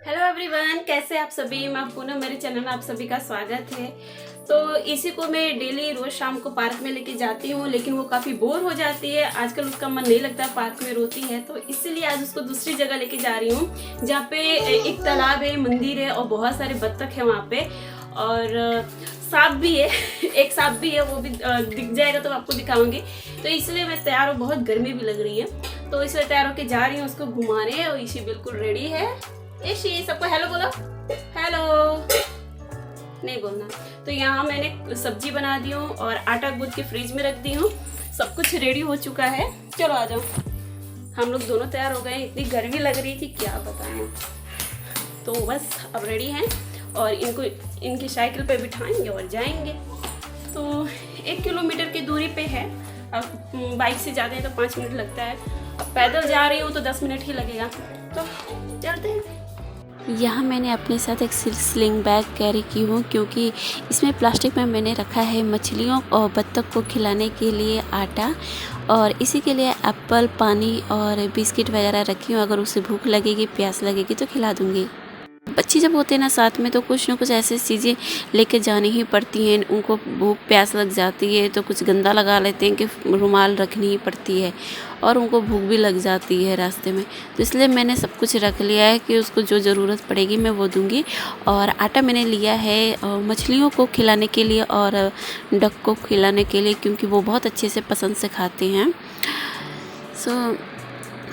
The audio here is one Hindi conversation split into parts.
हेलो एवरीवन, कैसे आप सभी। मैं पूनम, मेरे चैनल में आप सभी का स्वागत है। तो इसी को मैं डेली रोज शाम को पार्क में लेके जाती हूँ, लेकिन वो काफ़ी बोर हो जाती है। आजकल उसका मन नहीं लगता, पार्क में रोती है, तो इसीलिए आज उसको दूसरी जगह लेके जा रही हूँ जहाँ पे एक तालाब है, मंदिर है और बहुत सारे बत्तख है वहाँ पे, और सांप भी है। एक सांप भी है, वो भी दिख जाएगा तो आपको दिखाऊंगी। तो इसलिए मैं तैयार हूँ, बहुत गर्मी भी लग रही है तो इसलिए तैयार होके जा रही हूँ उसको घुमाने। और इसी बिल्कुल रेडी है। इशी, सबको हेलो बोलो। हेलो नहीं बोलना। तो यहाँ मैंने सब्जी बना दी हूँ और आटा गूंथ के फ्रिज में रख दी हूँ। सब कुछ रेडी हो चुका है, चलो आ जाओ। हम लोग दोनों तैयार हो गए, इतनी गर्मी लग रही थी क्या बताएं। तो बस अब रेडी हैं और इनको इनकी साइकिल पे बिठाएंगे और जाएंगे। तो 1 किलोमीटर की दूरी पे है। अब बाइक से जाते हैं तो 5 मिनट लगता है, अब पैदल जा रही हूँ तो 10 मिनट ही लगेगा। तो चलते हैं। यहाँ मैंने अपने साथ एक स्लिंग बैग कैरी की हूँ, क्योंकि इसमें प्लास्टिक में मैंने रखा है मछलियों और बत्तख को खिलाने के लिए आटा, और इसी के लिए एप्पल, पानी और बिस्किट वगैरह रखी हूँ। अगर उसे भूख लगेगी, प्यास लगेगी तो खिला दूँगी। बच्चे जब होते हैं ना साथ में, तो कुछ ना कुछ ऐसी चीज़ें लेके जानी ही पड़ती हैं। उनको भूख प्यास लग जाती है तो कुछ गंदा लगा लेते हैं कि रुमाल रखनी ही पड़ती है, और उनको भूख भी लग जाती है रास्ते में। तो इसलिए मैंने सब कुछ रख लिया है कि उसको जो ज़रूरत पड़ेगी मैं वो दूंगी। और आटा मैंने लिया है मछलियों को खिलाने के लिए और डक को खिलाने के लिए, क्योंकि वो बहुत अच्छे से पसंद से खाते हैं।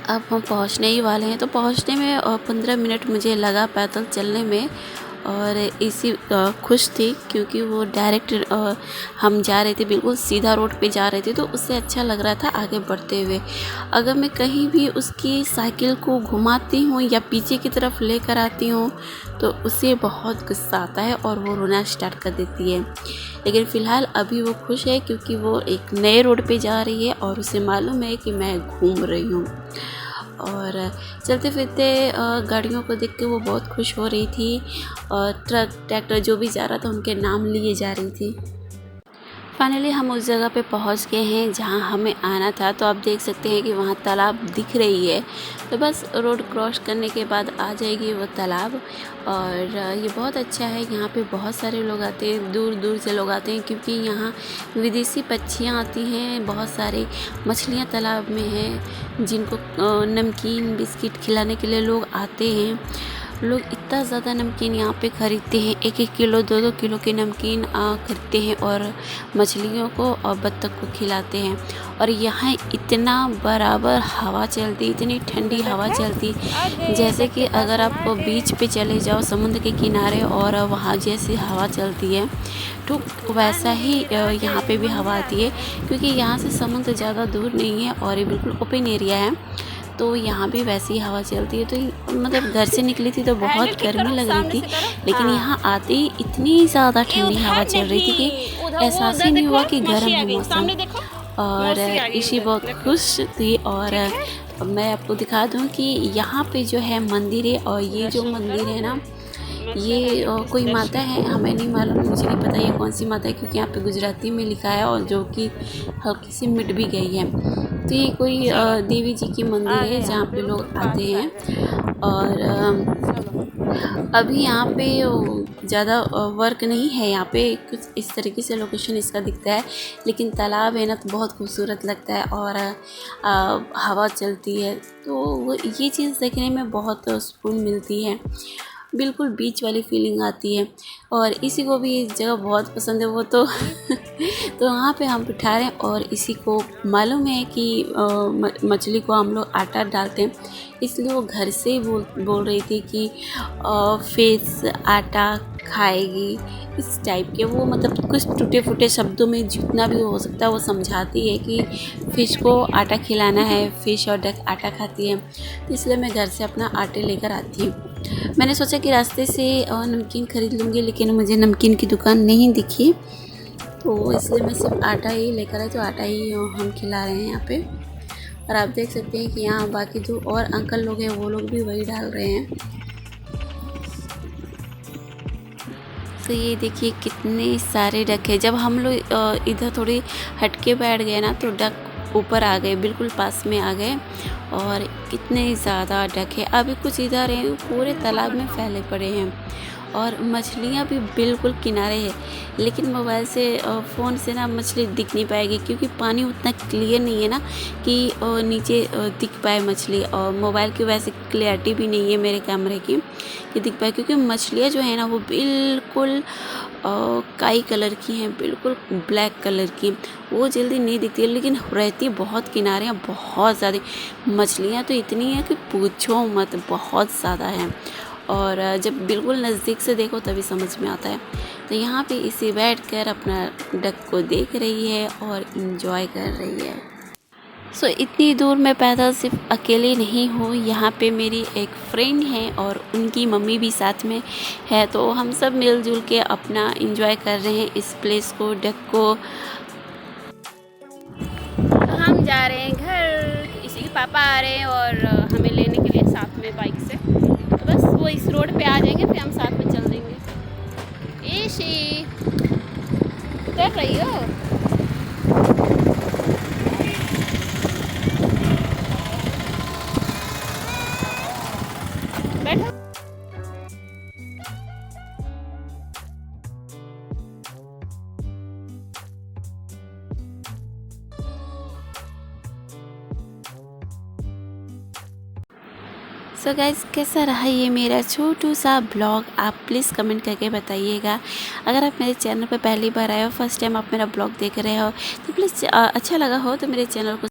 अब हम पहुंचने ही वाले हैं। तो पहुंचने में 15 मिनट मुझे लगा पैदल चलने में, और इसी खुश थी क्योंकि वो डायरेक्ट हम जा रहे थे, बिल्कुल सीधा रोड पे जा रहे थे, तो उससे अच्छा लग रहा था आगे बढ़ते हुए। अगर मैं कहीं भी उसकी साइकिल को घुमाती हूँ या पीछे की तरफ लेकर आती हूँ तो उसे बहुत गुस्सा आता है और वो रोना स्टार्ट कर देती है। लेकिन फ़िलहाल अभी वो खुश है क्योंकि वो एक नए रोड पे जा रही है और उसे मालूम है कि मैं घूम रही हूँ। और चलते फिरते गाड़ियों को देख के वो बहुत खुश हो रही थी, और ट्रक ट्रैक्टर जो भी जा रहा था उनके नाम लिए जा रही थी। फाइनली हम उस जगह पे पहुंच गए हैं जहां हमें आना था। तो आप देख सकते हैं कि वहां तालाब दिख रही है। तो बस रोड क्रॉस करने के बाद आ जाएगी वो तालाब। और ये बहुत अच्छा है, यहाँ पे बहुत सारे लोग आते हैं, दूर दूर से लोग आते हैं, क्योंकि यहाँ विदेशी पक्षियाँ आती हैं। बहुत सारी मछलियाँ तालाब में हैं जिनको नमकीन बिस्किट खिलाने के लिए लोग आते हैं। लोग इतना ज़्यादा नमकीन यहाँ पे ख़रीदते हैं, 1-1 किलो 2-2 किलो के नमकीन खरीदते हैं और मछलियों को और बत्तख को खिलाते हैं। और यहाँ इतना बराबर हवा चलती, इतनी ठंडी हवा चलती, जैसे कि अगर आप बीच पे चले जाओ समुद्र के किनारे और वहाँ जैसी हवा चलती है, तो वैसा ही यहाँ पे भी हवा आती है। क्योंकि यहाँ से समुद्र ज़्यादा दूर नहीं है और ये बिल्कुल ओपन एरिया है, तो यहाँ भी वैसी ही हवा चलती है। तो मतलब घर से निकली थी तो बहुत गर्मी लग रही थी, लेकिन यहाँ आते ही इतनी ज़्यादा ठंडी हवा चल रही थी कि एहसास ही नहीं हुआ कि गर्म है मौसम। और इसी बहुत खुश थी। और मैं आपको दिखा दूँ कि यहाँ पे जो है मंदिर है, और ये जो मंदिर है ना, ये कोई माता है, हमें नहीं मालूम, मुझे नहीं पता ये कौन सी माता है, क्योंकि यहाँ पे गुजराती में लिखा है और जो कि हल्की सी मिट भी गई है। तो ये कोई देवी जी की मंदिर है जहाँ पे लोग आते हैं। और अभी यहाँ पे ज़्यादा वर्क नहीं है, यहाँ पे कुछ इस तरीके से लोकेशन इसका दिखता है, लेकिन तालाब है ना तो बहुत खूबसूरत लगता है और हवा चलती है, तो ये चीज़ देखने में बहुत सुकून मिलती है, बिल्कुल बीच वाली फीलिंग आती है। और इसी को भी इस जगह बहुत पसंद है वो तो तो वहाँ पे हम बिठा रहे हैं। और इसी को मालूम है कि मछली को हम लोग आटा डालते हैं, इसलिए वो घर से ही बोल रही थी कि फिश आटा खाएगी, इस टाइप के। वो मतलब कुछ टूटे फूटे शब्दों में जितना भी हो सकता है वो समझाती है कि फ़िश को आटा खिलाना है, फ़िश और डक आटा खाती है। तो इसलिए मैं घर से अपना आटे लेकर आती हूँ। मैंने सोचा कि रास्ते से नमकीन ख़रीद लूँगी, लेकिन मुझे नमकीन की दुकान नहीं दिखी, तो इसलिए मैं सिर्फ आटा ही लेकर आई। तो आटा ही हम खिला रहे हैं यहाँ पे। और आप देख सकते हैं कि यहाँ बाकी जो और अंकल लोग हैं वो लोग भी वही डाल रहे हैं। तो ये देखिए कितने सारे डक है। जब हम लोग इधर थोड़ी हटके बैठ गए ना तो डक ऊपर आ गए, बिल्कुल पास में आ गए। और कितने ज़्यादा डक है। अभी कुछ इधर हैं पूरे तालाब में फैले पड़े हैं और मछलियाँ भी बिल्कुल किनारे है, लेकिन मोबाइल से फ़ोन से ना मछली दिख नहीं पाएगी क्योंकि पानी उतना क्लियर नहीं है ना कि नीचे दिख पाए मछली, और मोबाइल की वजह से क्लियरिटी भी नहीं है मेरे कैमरे की कि दिख पाए, क्योंकि मछलियाँ जो है ना वो बिल्कुल काई कलर की हैं, बिल्कुल ब्लैक कलर की, वो जल्दी नहीं दिखती है, लेकिन रहती बहुत किनारे हैं। बहुत ज़्यादा मछलियाँ तो इतनी हैं कि पूछो मत, बहुत ज़्यादा हैं। और जब बिल्कुल नज़दीक से देखो तभी समझ में आता है। तो यहाँ पे इसे बैठकर अपना डक को देख रही है और इंजॉय कर रही है। सो इतनी दूर मैं पैदल सिर्फ अकेले नहीं हूँ, यहाँ पे मेरी एक फ्रेंड है और उनकी मम्मी भी साथ में है, तो हम सब मिलजुल के अपना इंजॉय कर रहे हैं इस प्लेस को, डक को। हम जा रहे हैं घर, इसी के पापा आ रहे हैं और हमें लेने के लिए साथ में बाइक से, तो बस वो इस रोड पे आ जाएंगे, फिर हम साथ में चल देंगे। ईशी उतर रही हो? बैठो। सो गाइज़, कैसा रहा ये मेरा छोटू सा ब्लॉग, आप प्लीज़ कमेंट करके बताइएगा। अगर आप मेरे चैनल पर पहली बार आए हो, फर्स्ट टाइम आप मेरा ब्लॉग देख रहे हो, तो प्लीज़ अच्छा लगा हो तो मेरे चैनल को